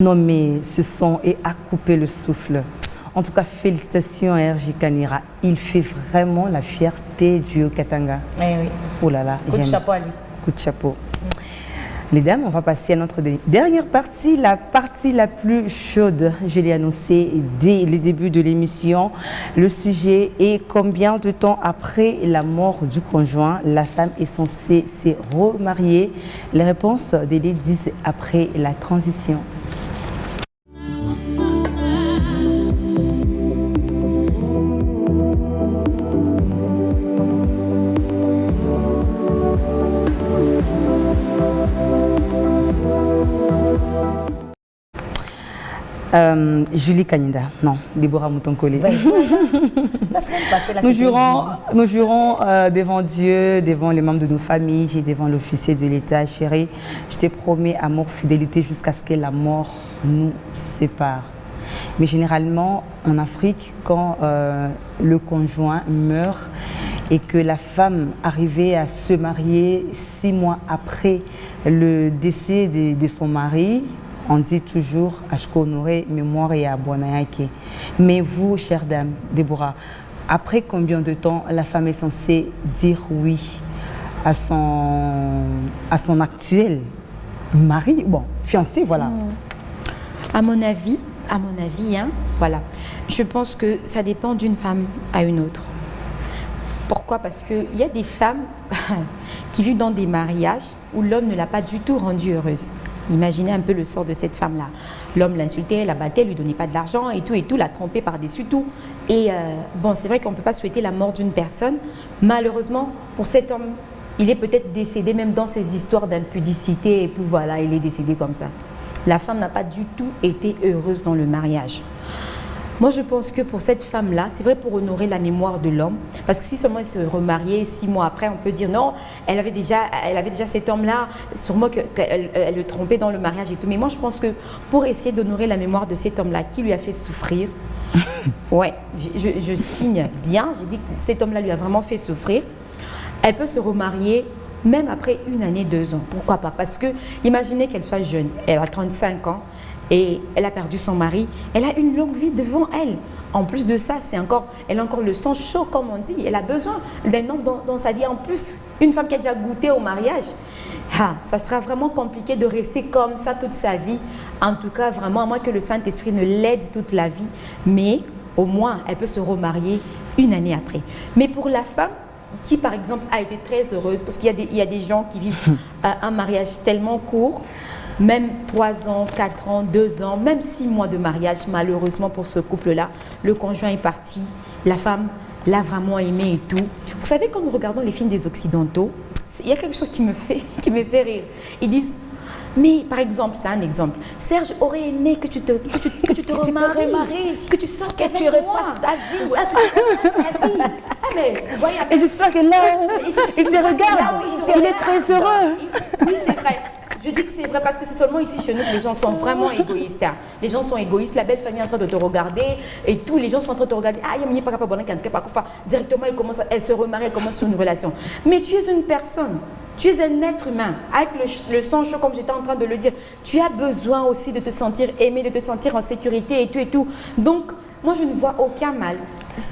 Non mais ce son est à couper le souffle. En tout cas, félicitations à RJ Kanira. Il fait vraiment la fierté du Katanga. Eh oui. Oh là là, coup de chapeau à lui. Coup de chapeau. Les dames, on va passer à notre dernière partie, la partie la plus chaude. Je l'ai annoncé dès le début de l'émission. Le sujet est combien de temps après la mort du conjoint, la femme est censée se remarier? Les réponses d'Elie disent après la transition. Julie Kanyinda, non, Déborah Moutonkole. Nous jurons devant Dieu, devant les membres de nos familles et devant l'officier de l'État, chérie, je te promets amour, fidélité jusqu'à ce que la mort nous sépare. Mais généralement, en Afrique, quand le conjoint meurt et que la femme arrivait à se marier 6 mois après le décès de son mari, on dit toujours « Ashko honoré, mémoire et abonayake ». Mais vous, chère dame, Déborah, après combien de temps la femme est censée dire oui à son actuel mari, bon, fiancé, voilà. À mon avis, hein, voilà, je pense que ça dépend d'une femme à une autre. Pourquoi? Parce qu'il y a des femmes qui vivent dans des mariages où l'homme ne l'a pas du tout rendue heureuse. Imaginez un peu le sort de cette femme-là. L'homme l'insultait, la battait, lui donnait pas de l'argent et tout, l'a trompée par-dessus tout. Et bon, c'est vrai qu'on ne peut pas souhaiter la mort d'une personne. Malheureusement, pour cet homme, il est peut-être décédé même dans ces histoires d'impudicité et puis voilà, il est décédé comme ça. La femme n'a pas du tout été heureuse dans le mariage. Moi, je pense que pour cette femme-là, c'est vrai pour honorer la mémoire de l'homme, parce que si seulement elle se remariait 6 mois après, on peut dire non, elle avait déjà cet homme-là, sûrement qu'elle le trompait dans le mariage et tout. Mais moi, je pense que pour essayer d'honorer la mémoire de cet homme-là qui lui a fait souffrir, ouais, je signe bien, j'ai dit que cet homme-là lui a vraiment fait souffrir, elle peut se remarier même après 1 année, 2 ans. Pourquoi pas? Parce que imaginez qu'elle soit jeune, elle a 35 ans, et elle a perdu son mari, elle a une longue vie devant elle. En plus de ça, elle a encore le sang chaud, comme on dit. Elle a besoin d'un homme dans sa vie. En plus, une femme qui a déjà goûté au mariage, ça sera vraiment compliqué de rester comme ça toute sa vie. En tout cas, vraiment, à moins que le Saint-Esprit ne l'aide toute la vie. Mais au moins, elle peut se remarier 1 année après. Mais pour la femme qui, par exemple, a été très heureuse, parce qu'il y a des gens qui vivent un mariage tellement court, même 3 ans, 4 ans, 2 ans, même 6 mois de mariage, malheureusement pour ce couple-là, le conjoint est parti, la femme l'a vraiment aimé et tout. Vous savez, quand nous regardons les films des Occidentaux, il y a quelque chose qui me fait rire. Ils disent, mais par exemple, c'est un exemple, Serge aurait aimé que tu te remaries, que tu sortes avec moi, refasses ta vie. Mais, voyez, et j'espère que là, il te regarde, il est très heureux. Oui, c'est vrai. Je dis que c'est vrai parce que c'est seulement ici chez nous que les gens sont vraiment égoïstes. Hein. Les gens sont égoïstes, la belle famille est en train de te regarder et tous les gens sont en train de te regarder. Ah, il n'y a pas de directement, elle se remarie, elle commence une relation. Mais tu es une personne, tu es un être humain, avec le sang chaud comme j'étais en train de le dire. Tu as besoin aussi de te sentir aimé, de te sentir en sécurité et tout. Donc, moi, je ne vois aucun mal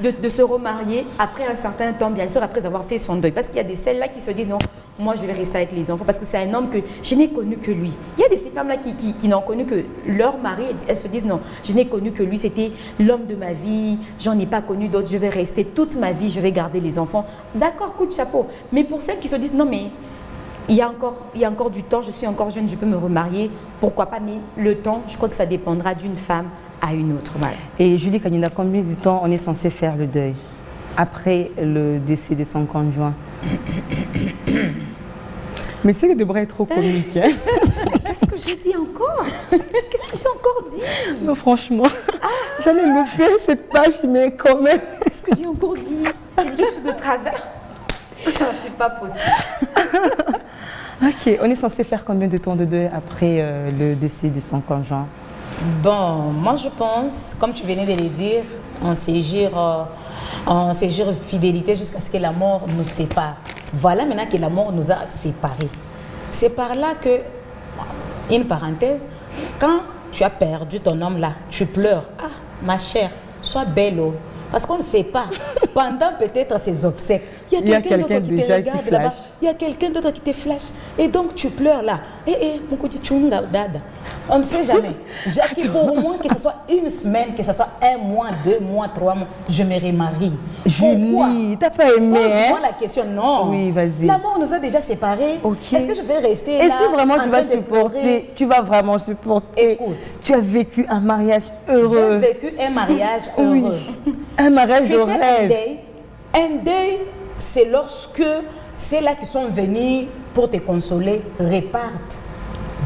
de se remarier après un certain temps, bien sûr, après avoir fait son deuil. Parce qu'il y a des celles-là qui se disent non, moi je vais rester avec les enfants parce que c'est un homme que je n'ai connu que lui. Il y a ces femmes-là qui n'ont connu que leur mari, elles se disent non, je n'ai connu que lui, c'était l'homme de ma vie, j'en ai pas connu d'autres, je vais rester toute ma vie, je vais garder les enfants. D'accord, coup de chapeau. Mais pour celles qui se disent non, mais il y a encore du temps, je suis encore jeune, je peux me remarier, pourquoi pas, mais le temps, je crois que ça dépendra d'une femme à une autre. Voilà. Et Julie Kanyinda, combien de temps on est censé faire le deuil après le décès de son conjoint? Mais tu sais que Déborah est trop comique. Hein? Qu'est-ce que j'ai dit encore? Qu'est-ce que j'ai encore dit? Non, franchement, j'allais le faire cette page, mais quand même. Qu'est-ce que j'ai encore dit? J'ai dit quelque chose de travers. C'est pas possible. Ok, on est censé faire combien de temps de deuil après le décès de son conjoint? Bon, moi je pense, comme tu venais de le dire, on séjourne fidélité jusqu'à ce que la mort nous sépare. Voilà maintenant que la mort nous a séparés. C'est par là que, une parenthèse, quand tu as perdu ton homme là, tu pleures. Ah, ma chère, sois belle. Oh. Parce qu'on ne sait pas. Pendant peut-être ces obsèques, il y a quelqu'un d'autre qui te regarde là-bas. Il y a quelqu'un d'autre qui te flash. Et donc tu pleures là. Mon côté tchunga dada. On ne sait jamais. Jackie, pour au moins que ce soit une semaine, que ce soit 1 mois, 2 mois, 3 mois, je me remarie. Julie, t'as pas aimé, Pose-moi la question, non. Oui, vas-y. L'amour nous a déjà séparés. Okay. Est-ce que je vais rester là? Est-ce que vraiment tu vas supporter? Tu vas vraiment supporter? Écoute. Tu as vécu un mariage heureux. J'ai vécu un mariage heureux. Oui. Un mariage de rêve. Un deuil, c'est lorsque ceux-là qui sont venus pour te consoler repartent.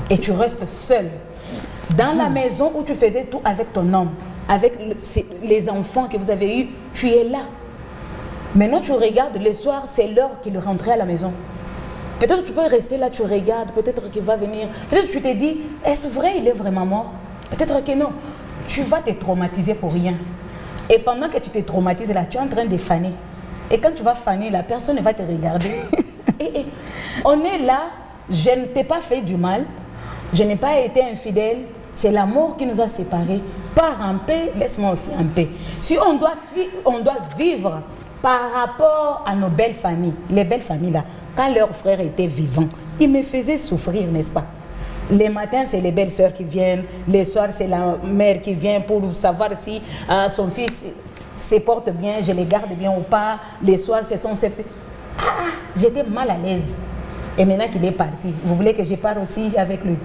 Et tu restes seul. Dans la maison où tu faisais tout avec ton homme, avec les enfants que vous avez eus, tu es là. Maintenant, tu regardes, le soir, c'est l'heure qu'il rentrait à la maison. Peut-être tu peux rester là, tu regardes, peut-être qu'il va venir. Peut-être tu te dis, est-ce vrai, il est vraiment mort? Peut-être que non. Tu vas te traumatiser pour rien. Et pendant que tu te traumatises là, tu es en train de faner. Et quand tu vas faner là, personne ne va te regarder. On est là, je ne t'ai pas fait du mal, je n'ai pas été infidèle, c'est la mort qui nous a séparés. Pars en paix, laisse-moi aussi en paix. Si on doit vivre par rapport à nos belles familles, les belles familles là, quand leurs frères étaient vivants, ils me faisaient souffrir, n'est-ce pas? Les matins, c'est les belles sœurs qui viennent, les soirs, c'est la mère qui vient pour savoir si son fils se porte bien, je les garde bien ou pas. Les soirs, c'est son septembre. J'étais mal à l'aise. Et maintenant qu'il est parti, vous voulez que je parte aussi avec lui?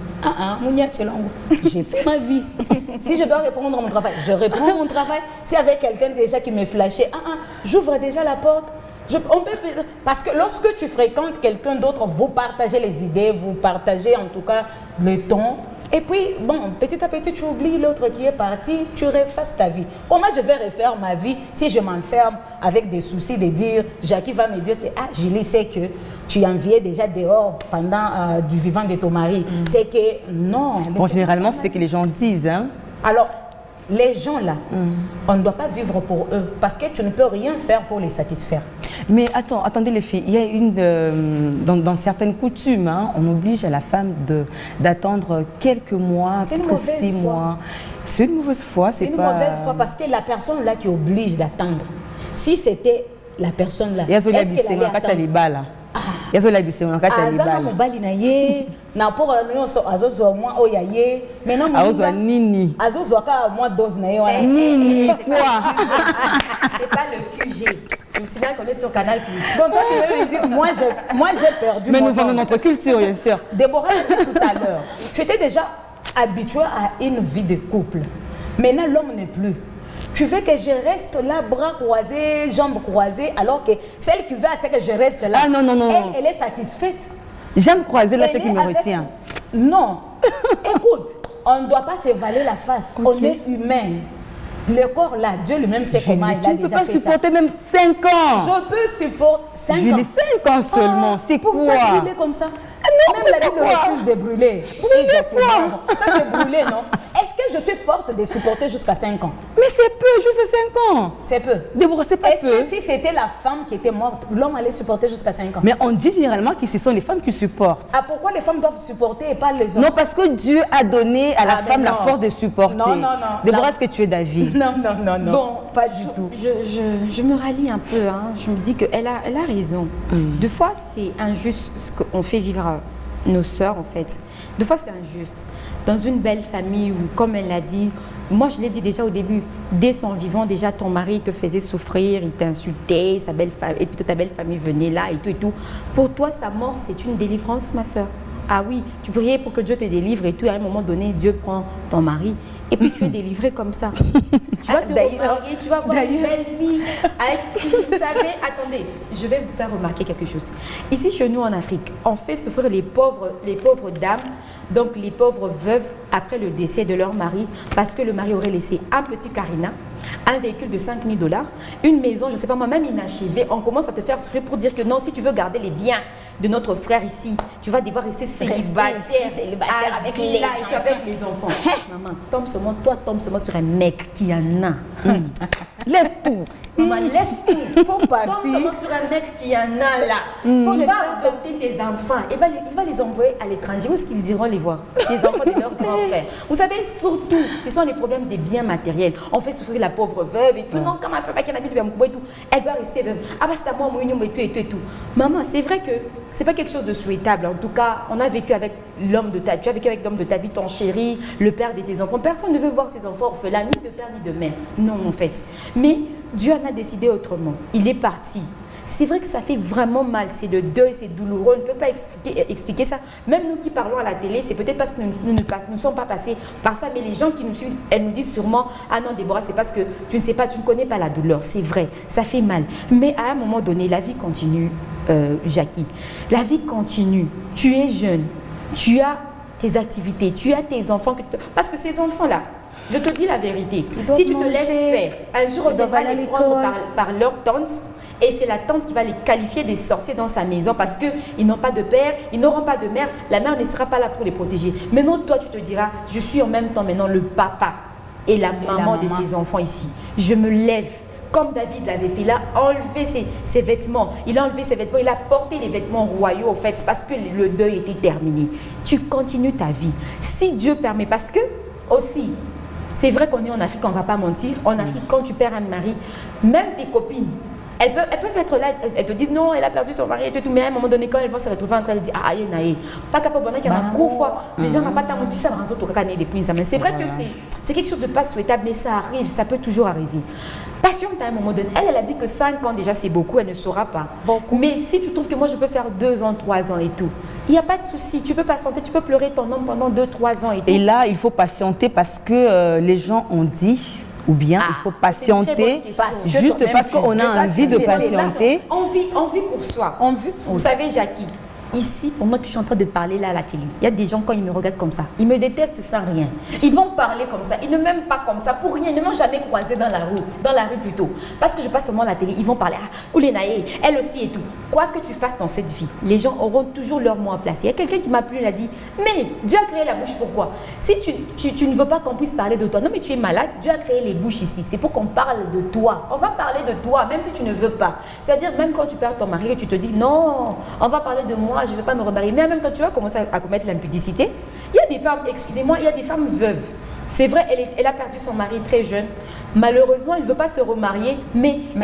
J'ai fait ma vie. Si je dois répondre à mon travail, je réponds à mon travail. Si avec quelqu'un déjà qui me flashait, j'ouvre déjà la porte. Parce que lorsque tu fréquentes quelqu'un d'autre, vous partagez les idées, vous partagez en tout cas le ton. Et puis, bon, petit à petit, tu oublies l'autre qui est parti, tu refaces ta vie. Comment je vais refaire ma vie si je m'enferme avec des soucis de dire, Jackie va me dire que, Julie sait que tu enviais déjà dehors pendant du vivant de ton mari. C'est que, non. Bon, généralement, c'est ce que les gens disent. Hein? Alors, les gens là, on ne doit pas vivre pour eux parce que tu ne peux rien faire pour les satisfaire. Mais attendez les filles, il y a dans certaines coutumes, hein, on oblige à la femme d'attendre quelques mois, peut-être 6 mois. C'est une mauvaise foi, c'est une mauvaise foi parce que la personne là qui oblige d'attendre, si c'était la personne là, est-ce qu'elle allait attendre? Azana mobali na ye na pour nyonso azozo moi oyaye maintenant azozo nini azozo ka moi dose na yo nini quoi c'est pas le QG. Je me souviens qu'on est sur Canal+. Donc toi tu veux lui dire moi j'ai perdu. Mais nous vendons notre culture bien sûr. Déborah a dit tout à l'heure, tu étais déjà habitué à une vie de couple. Maintenant l'homme n'est plus. Tu veux que je reste là, bras croisés, jambes croisées, alors que celle qui veut, c'est que je reste là. Ah non, non, non. Elle est satisfaite. Jambes croisées, là, c'est qui me retient. Non. Écoute, on ne doit pas se valer la face. Okay. On est humain. Le corps là, Dieu lui-même sait comment il a déjà fait ça. Tu ne peux pas supporter même 5 ans. Je peux supporter 5 ans. Julie, 5 ans seulement, c'est quoi? Pourquoi brûler comme ça? Non, même la Bible refuse de brûler. Brûler quoi? Ça c'est brûler, non? Est-ce que je suis forte de supporter jusqu'à 5 ans? Mais c'est peu, juste 5 ans. C'est peu. Déborah, c'est pas peu. Est-ce que si c'était la femme qui était morte, l'homme allait supporter jusqu'à 5 ans? Mais on dit généralement que ce sont les femmes qui supportent. Ah, pourquoi les femmes doivent supporter et pas les hommes? Non, parce que Dieu a donné à la femme la force de supporter. Non, non, non. Déborah, est-ce que tu es d'avis? Non, non, non, non. Bon, pas du tout. Je me rallie un peu. Hein. Je me dis qu'elle a raison. Des fois, c'est injuste ce qu'on fait vivre à nos sœurs, en fait. Des fois, c'est injuste. Dans une belle famille où, comme elle l'a dit, moi, je l'ai dit déjà au début, dès son vivant, déjà, ton mari te faisait souffrir, il t'insultait, sa belle famille, et puis ta belle famille venait là et tout et tout. Pour toi, sa mort, c'est une délivrance, ma sœur. Ah oui, tu priais pour que Dieu te délivre et tout, à un moment donné, Dieu prend ton mari et puis tu es délivré comme ça. Tu vas te remarier, tu vas avoir une belle fille. Vous savez, attendez, je vais vous faire remarquer quelque chose. Ici, chez nous en Afrique, on fait souffrir les pauvres dames, donc les pauvres veuves, après le décès de leur mari, parce que le mari aurait laissé un petit Karina un véhicule de 5 000 $, une maison, je ne sais pas moi, même inachevée, on commence à te faire souffrir pour dire que non, si tu veux garder les biens de notre frère ici, tu vas devoir rester célibataire avec les enfants. Maman, tombe seulement sur un mec qui en a. Laisse tout. Maman, laisse tout. Faut partir. Tombe seulement sur un mec qui en a là. Il va adopter tes enfants. Il va les envoyer à l'étranger. Où est-ce qu'ils iront les voir? Les enfants de leurs grands frères. Vous savez, surtout, ce sont les problèmes des biens matériels. On fait souffrir la pauvre veuve et tout. Non, quand ma femme qui en habite et tout, elle doit rester veuve. Ah bah c'est à moi, et tout. Maman, c'est vrai que c'est pas quelque chose de souhaitable. En tout cas, on a vécu avec l'homme de ta vie. Tu as vécu avec l'homme de ta vie, ton chéri, le père de tes enfants. Personne ne veut voir ses enfants orphelins, ni de père ni de mère. Non, en fait. Mais Dieu en a décidé autrement. Il est parti. C'est vrai que ça fait vraiment mal, c'est le deuil, c'est douloureux, on ne peut pas expliquer ça. Même nous qui parlons à la télé, c'est peut-être parce que nous ne sommes pas passés par ça, mais les gens qui nous suivent, elles nous disent sûrement « Ah non Déborah, c'est parce que tu ne sais pas, tu ne connais pas la douleur ». C'est vrai, ça fait mal. Mais à un moment donné, la vie continue, Jackie. La vie continue. Tu es jeune, tu as tes activités, tu as tes enfants. Parce que ces enfants-là, je te dis la vérité, si tu te laisses faire, un jour on va les prendre par leur tante, et c'est la tante qui va les qualifier des sorciers dans sa maison parce qu'ils n'ont pas de père, ils n'auront pas de mère, la mère ne sera pas là pour les protéger. Maintenant, toi, tu te diras, je suis en même temps maintenant le papa et la maman de ces enfants ici. Je me lève, comme David l'avait fait, il a enlevé ses vêtements, il a porté les vêtements royaux, en fait, parce que le deuil était terminé. Tu continues ta vie. Si Dieu permet, parce que, aussi, c'est vrai qu'on est en Afrique, on ne va pas mentir, en Afrique, quand tu perds un mari, même tes copines, elles peuvent être là, elles te disent non, elle a perdu son mari et tout, mais à un moment donné, quand elles vont se retrouver en train de dire ah, aïe, pas capable de dire les gens n'ont pas tant dit ça, c'est vrai que c'est quelque chose de pas souhaitable, mais ça arrive, ça peut toujours arriver. Patiente à un moment donné, elle a dit que 5 ans déjà c'est beaucoup, elle ne saura pas. Mais si tu trouves que moi je peux faire 2 ans, 3 ans et tout, il n'y a pas de souci, tu peux patienter, tu peux pleurer ton homme pendant 2-3 ans et tout. Et là, il faut patienter parce que les gens ont dit, ou bien il faut patienter juste parce qu'on a envie de patienter. On vit pour soi. Vous savez, Jackie, ici, pendant que je suis en train de parler là à la télé, il y a des gens quand ils me regardent comme ça, ils me détestent sans rien. Ils vont parler comme ça, ils ne m'aiment pas comme ça pour rien, ils ne m'ont jamais croisé dans la rue plutôt. Parce que je passe seulement à la télé, ils vont parler, ah, Oulenaye, elle aussi et tout. Quoi que tu fasses dans cette vie, les gens auront toujours leur mot à placer. Il y a quelqu'un qui m'a appelé, il a dit, mais Dieu a créé la bouche pourquoi? Si tu ne veux pas qu'on puisse parler de toi, non mais tu es malade, Dieu a créé les bouches ici, c'est pour qu'on parle de toi. On va parler de toi, même si tu ne veux pas. C'est-à-dire, même quand tu perds ton mari et tu te dis, non, on va parler de moi, je ne vais pas me remarier. Mais en même temps, tu vas commencer à commettre l'impudicité. Il y a des femmes, excusez-moi, il y a des femmes veuves. C'est vrai, elle a perdu son mari très jeune. Malheureusement, elle ne veut pas se remarier, mais elle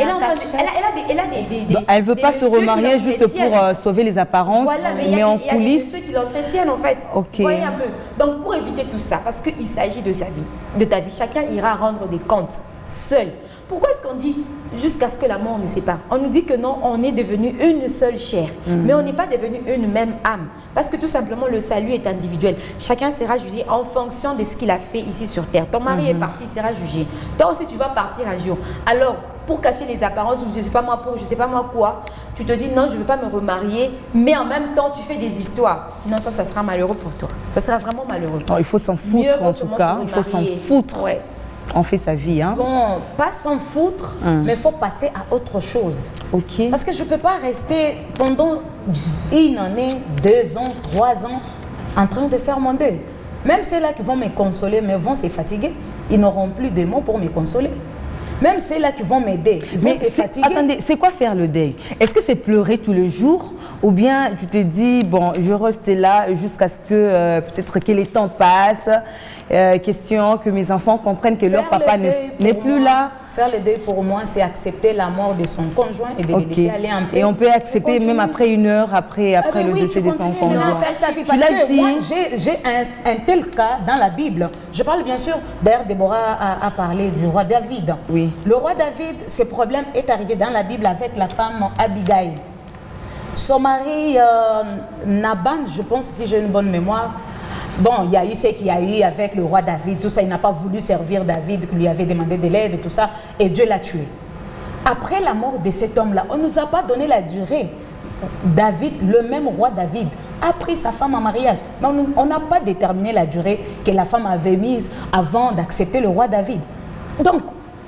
ne veut pas se remarier juste pour sauver les apparences, voilà, mais en coulisses. Il y a ceux qui l'entretiennent en fait. Okay. Voyez un peu. Donc pour éviter tout ça, parce qu'il s'agit de sa vie, de ta vie, chacun ira rendre des comptes seul. Pourquoi est-ce qu'on dit jusqu'à ce que la mort ne sépare? On nous dit que non, on est devenu une seule chair, mais on n'est pas devenu une même âme. Parce que tout simplement, le salut est individuel. Chacun sera jugé en fonction de ce qu'il a fait ici sur terre. Ton mari est parti, il sera jugé. Toi aussi, tu vas partir un jour. Alors, pour cacher les apparences, ou je ne sais pas moi quoi, tu te dis non, je ne veux pas me remarier, mais en même temps, tu fais des histoires. Non, ça sera malheureux pour toi. Ça sera vraiment malheureux. Non, il faut s'en foutre en tout cas. Il faut s'en foutre. Ouais. On fait sa vie, hein? Bon, pas s'en foutre, mais il faut passer à autre chose. Ok. Parce que je ne peux pas rester pendant une année, 2 ans, 3 ans en train de faire mon deuil. Même ceux-là qui vont me consoler, mais vont se fatiguer, ils n'auront plus de mots pour me consoler. Même ceux-là qui vont m'aider, ils vont se fatiguer. Attendez, c'est quoi faire le deuil? Est-ce que c'est pleurer tous les jours? Ou bien tu te dis, bon, je reste là jusqu'à ce que peut-être que les temps passent, question que mes enfants comprennent que leur papa n'est plus là? Faire le deuil pour moi, c'est accepter la mort de son conjoint et de le laisser aller en paix. Et on peut accepter même après 1 heure, après le décès de son conjoint. Tu l'as dit. Moi, j'ai un tel cas dans la Bible. Je parle bien sûr, d'ailleurs Déborah a parlé du roi David. Oui. Le roi David, ce problème est arrivé dans la Bible avec la femme Abigail. Son mari, Naban, je pense, si j'ai une bonne mémoire, bon, il y a eu ce qu'il y a eu avec le roi David, tout ça, il n'a pas voulu servir David, qui lui avait demandé de l'aide, tout ça, et Dieu l'a tué. Après la mort de cet homme-là, on ne nous a pas donné la durée. David, le même roi David, a pris sa femme en mariage. Mais on n'a pas déterminé la durée que la femme avait mise avant d'accepter le roi David. Donc,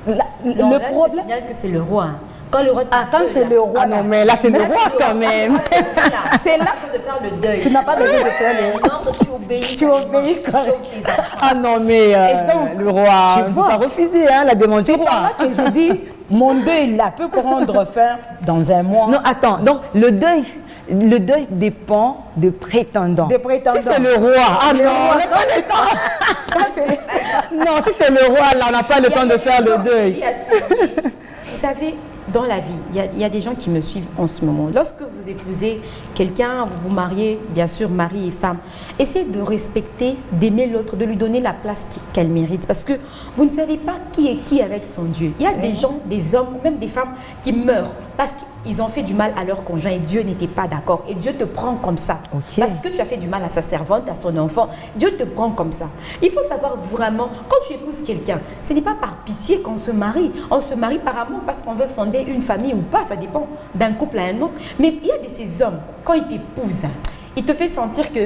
Non, le là, je te problème... signale que c'est le roi. Hein. Quand le roi te Attends, veut, c'est là, le roi. Ah non, mais là, c'est le roi quand même. Voilà, C'est là- de faire le deuil. Tu n'as pas besoin de faire le... Non, tu obéis. Tu obéis quand même. Sauf tes enfants. Ah non, mais donc, le roi, tu on ne peut vois, pas refuser hein, la demande du C'est par roi. là que je dis, mon deuil là peut prendre fin dans un mois. Non, attends, donc le deuil dépend des prétendants. Des prétendants. Si c'est le roi, ah Le non, roi. on n'a pas le temps. Ça, c'est- Non, si c'est le roi, là, on n'a pas le temps de faire le deuil. Vous savez, dans la vie, il y a des gens qui me suivent en ce moment. Lorsque vous épousez quelqu'un, vous vous mariez, bien sûr, mari et femme, essayez de respecter, d'aimer l'autre, de lui donner la place qu'elle mérite. Parce que vous ne savez pas qui est qui avec son Dieu. Il y a des gens, des hommes, même des femmes qui meurent parce qu'ils ont fait du mal à leur conjoint et Dieu n'était pas d'accord. Et Dieu te prend comme ça. Ok. Parce que tu as fait du mal à sa servante, à son enfant. Dieu te prend comme ça. Il faut savoir vraiment, quand tu épouses quelqu'un, ce n'est pas par pitié qu'on se marie. On se marie par amour parce qu'on veut fonder une famille ou pas. Ça dépend d'un couple à un autre. Mais il y a de ces hommes, quand ils t'épousent, il te fait sentir que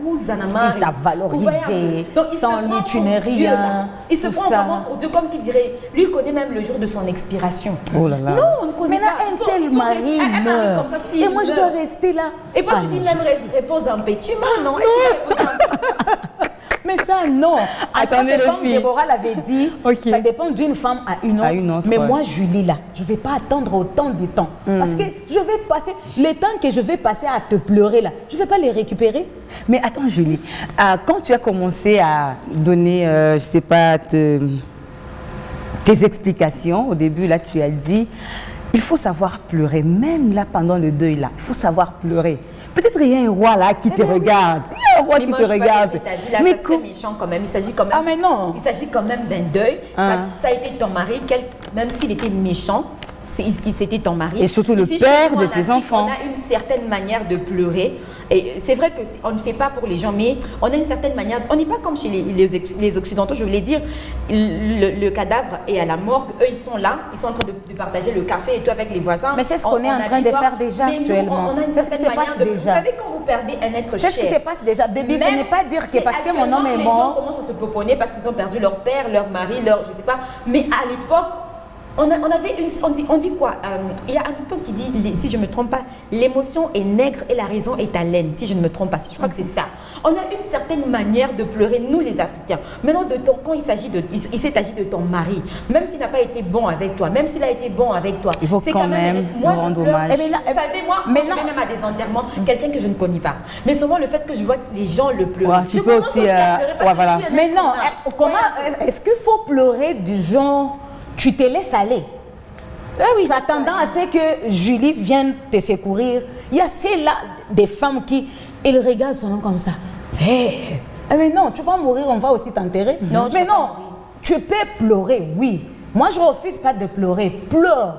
Il t'a valorisé. Donc, il Sans se lui, prend tu pour n'es Dieu, rien. là. Il se tout prend ça. vraiment pour Dieu, comme qui dirait, lui, il connaît même le jour de son expiration. Oh là là. Non, on ne connaît Maintenant, pas. un Il faut tel mari rester- un mari meurt. comme ça, s'il Et moi, je dois meurt. rester là. Et puis Ah tu dis non, même repose en paix. Tu mens, non? Est-ce qu'il repose en paix? Mais ça, non. Attendez, c'est les comme filles. Déborah l'avait dit, Ok. ça dépend d'une femme à une autre. À une autre, Mais ouais. moi, Julie, là, je ne vais pas attendre autant de temps. Parce que je vais passer, les temps que je vais passer à te pleurer, là, je ne vais pas les récupérer. Mais attends, Julie, quand tu as commencé à donner, je ne sais pas, tes explications, au début, là, tu as dit, il faut savoir pleurer, même là, pendant le deuil, là, il faut savoir pleurer. Peut-être il y a un roi là qui te regarde. Il y a un roi Mais qui moi, te je sais pas regarde. ce que t'as dit là, Mais ça serait méchant quand même. Il s'agit quand même. Ah, mais non. Il s'agit quand même d'un deuil. Ah. Ça a été ton mari, même s'il était méchant. C'était ton mari. Et surtout le Ici, père chez nous, de en tes Afrique, enfants. On a une certaine manière de pleurer. Et c'est vrai qu'on ne fait pas pour les gens, mais on a une certaine manière. On n'est pas comme chez les Occidentaux, je voulais dire. Le cadavre est à la morgue. Eux, ils sont là. Ils sont en train de partager le café et tout avec les voisins. Mais c'est ce qu'on est en train de faire déjà Mais nous, actuellement. on a une C'est ce qui certaine se passe manière de. Vous déjà. savez, quand vous perdez un être cher. C'est ce qui se passe déjà. Début, ce n'est pas dire que c'est parce que mon homme est actuellement, Les gens mort. commencent à se poponner parce qu'ils ont perdu leur père, leur mari, je sais pas. Mais à l'époque, on dit quoi il y a un dicton qui dit, si je ne me trompe pas, l'émotion est nègre et la raison est à laine, si je ne me trompe pas. Je crois que c'est ça. On a une certaine manière de pleurer, nous les Africains. Maintenant, quand il s'est agi de ton mari, même s'il n'a pas été bon avec toi, même s'il a été bon avec toi, Il faut c'est quand même moi, lui je rendre pleure. hommage. Eh bien, vous savez, moi, mais quand je non. vais même à des enterrements, quelqu'un que je ne connais pas. Mais souvent, le fait que je vois les gens le pleurer, Ouais, tu je peux commence aussi, à pleurer parce ouais, que voilà. je suis un Mais être non, humain. comment est-ce qu'il faut pleurer du genre tu te laisses aller? Ah oui, S'attendant à ce que Julie vienne te secourir. Il y a celles-là des femmes qui ils regardent son nom comme ça. Hey, mais non, tu vas mourir, on va aussi t'enterrer. Non, tu mais vas pas non, mourir. tu peux pleurer, oui. Moi, je refuse pas de pleurer. Pleure.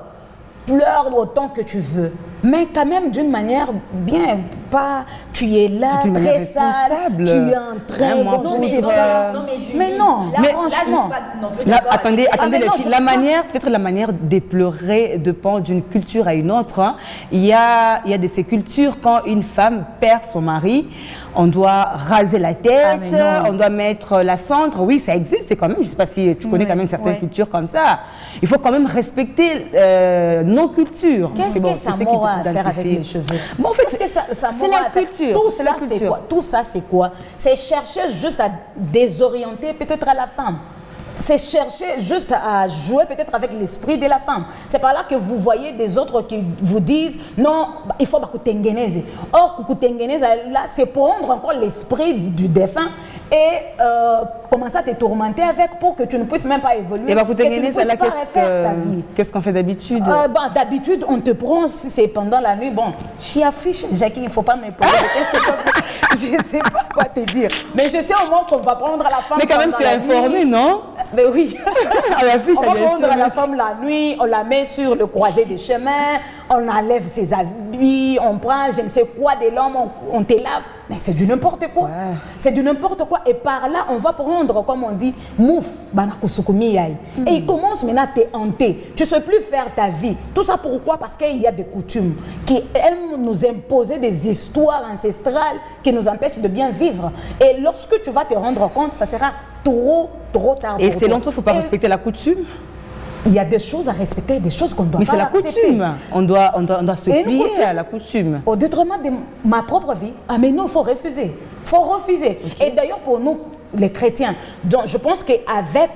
Pleure autant que tu veux. Mais quand même d'une manière bien, pas tu es là, D'une manière très sale, responsable. tu es en train, Hein, moi, bon, pour je sais dire, pas. non, mais Julie, Mais non, là, mais là, je suis franchement. pas non plus Là, d'accord attendez, avec- attendez mais les non, filles. je La comprends. manière, peut-être la manière de pleurer dépend d'une culture à une autre. Hein. Il y a de ces cultures, quand une femme perd son mari, on doit raser la Ah, tête, mais non. on doit mettre la cendre. Oui, ça existe quand même. Je ne sais pas si tu connais quand même certaines ouais. cultures comme ça. Il faut quand même respecter nos cultures. Qu'est-ce C'est bon, que ça c'est ce qui m'aura à faire avec t'identifie. les cheveux? Bon, en fait, Qu'est-ce que ça c'est m'aura la à faire? culture. Tout C'est ça, la c'est culture. quoi? Tout ça, c'est quoi? C'est chercher juste à désorienter peut-être à la femme. C'est chercher juste à jouer peut-être avec l'esprit de la femme. C'est par là que vous voyez des autres qui vous disent non, il faut Kukutengeneze. Or, Kukutengeneze, là, c'est prendre encore l'esprit du défunt et commencer à te tourmenter avec pour que tu ne puisses même pas évoluer. Et bah, que tu ne puisses pas refaire ta vie. qu'est-ce qu'on fait d'habitude? D'habitude, on te prend, si c'est pendant la nuit, bon, je affiche, Jackie, il ne faut pas me poser quelque chose. Je ne sais pas quoi te dire. Mais je sais au moins qu'on va prendre la femme. Mais quand même, pendant tu es la nuit. informé, non? Mais oui. Ah, la fiche, On va elle est prendre sur la le- femme la nuit, on la met sur le croisé des chemins, on enlève ses habits, on prend je ne sais quoi de l'homme, on te lave. Mais c'est du n'importe quoi. Ouais. C'est du n'importe quoi. Et par là, on va prendre, comme on dit, mouf, banakusukumi yai. Et il commence maintenant à te hanter. Tu ne sais plus faire ta vie. Tout ça pourquoi? Parce qu'il y a des coutumes qui aiment nous imposer des histoires ancestrales qui nous empêchent de bien vivre. Et lorsque tu vas te rendre compte, ça sera trop tard. Et pour selon toi. toi, il ne faut pas Et respecter la coutume? il y a des choses à respecter, des choses qu'on doit Mais pas c'est la accepter. coutume. On doit se Et une plier coutume, à la coutume. Au détriment de ma propre vie, ah mais non, il faut refuser. Il faut refuser. Et d'ailleurs, pour nous, les chrétiens, donc je pense qu'avec,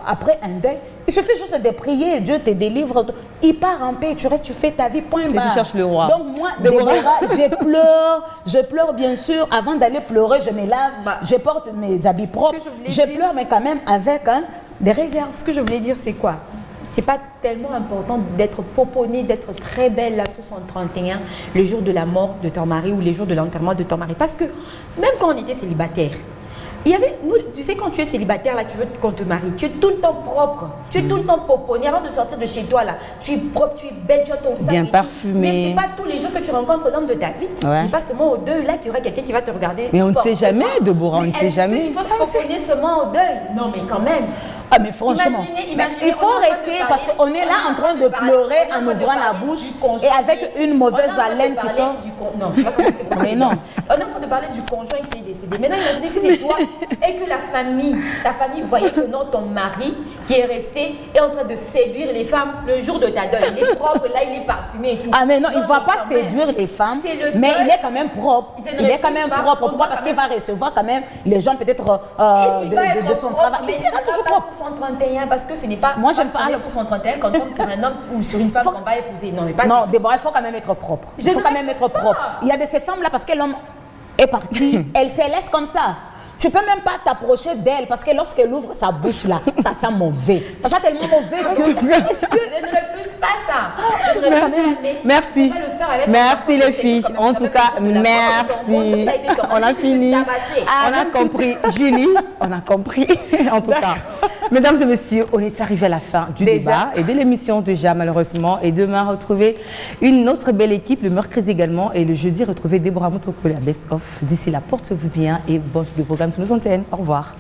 après un deuil, il suffit juste de prier, Dieu te délivre. Il part en paix, tu restes, tu fais ta vie, point Et barre. tu cherches le roi. Donc moi, Déborah, je pleure bien sûr. Avant d'aller pleurer, je me lave, je porte mes habits propres. Je pleure, mais quand même avec des réserves. Ce que je voulais dire, c'est quoi? C'est pas tellement important d'être poponnée, d'être très belle là sous son 31, le jour de la mort de ton mari ou les jours de l'enterrement de ton mari. Parce que même quand on était célibataire, il y avait, nous, tu sais, quand tu es célibataire, là, tu veux qu'on te marie, tu es tout le temps propre, tu es tout le temps poponnée. Avant de sortir de chez toi, là, tu es propre, tu es belle, tu as ton sac. Bien et tout. parfumée. Mais c'est pas tous les jours que tu rencontres l'homme de ta vie. Ouais. Ce n'est pas seulement au deuil là qu'il y aura quelqu'un qui va te regarder. Mais on ne sait forcément. jamais, Deborah, on ne Mais sait est-ce jamais. qu'il faut se popponner seulement au deuil? Non, mais quand même. Ah mais franchement, Imaginez, il faut rester parce qu'on est là en train de pleurer en ouvrant la bouche et avec une mauvaise haleine qui sort. Non, Mais non. On est en train de parler du conjoint qui est décédé. Maintenant, imaginez si c'est toi et que ta famille voyait que non, ton mari qui est resté est en train de séduire les femmes le jour de ta deuil. Il est propre, là, il est parfumé et tout. Ah mais non, il ne va pas quand même. séduire les femmes, C'est le mais deuil. il est quand même propre. Je ne Il est quand refuse même pas. propre. On Pourquoi? doit Parce quand qu'il va recevoir quand même les gens peut-être de son travail. Il sera toujours pas propre. sur son 31 parce que ce n'est pas Moi, j'aime parce qu'on pas est sur son 31 quand on tombe sur un homme ou sur une femme qu'on va épouser. Non, mais pas Non, du tout. Déborah, il faut quand même être propre. Il Je faut ne quand même refuse être pas. propre. Il y a de ces femmes-là parce que l'homme est parti, elle se laisse comme ça. Tu peux même pas t'approcher d'elle parce que lorsqu'elle ouvre sa bouche là, ça sent mauvais. Ça sent tellement mauvais que. Est-ce que. Je ne refuse pas ça. Je ne refuse pas, mais Merci. on va le faire avec Merci un les enfant, filles. c'est comme En ça, tout avec cas, le jour de la mort, merci. ça a été ton On a mari, fini. tu t'es tabassé. On a compris. Julie, on a compris. En tout cas. Mesdames et messieurs, on est arrivé à la fin du débat et de l'émission déjà malheureusement. Et demain, retrouver une autre belle équipe, le mercredi également. Et le jeudi, retrouver Déborah Moutokole à Best of. D'ici là, portez-vous bien et bonne suite de programme sur nos antennes. Au revoir.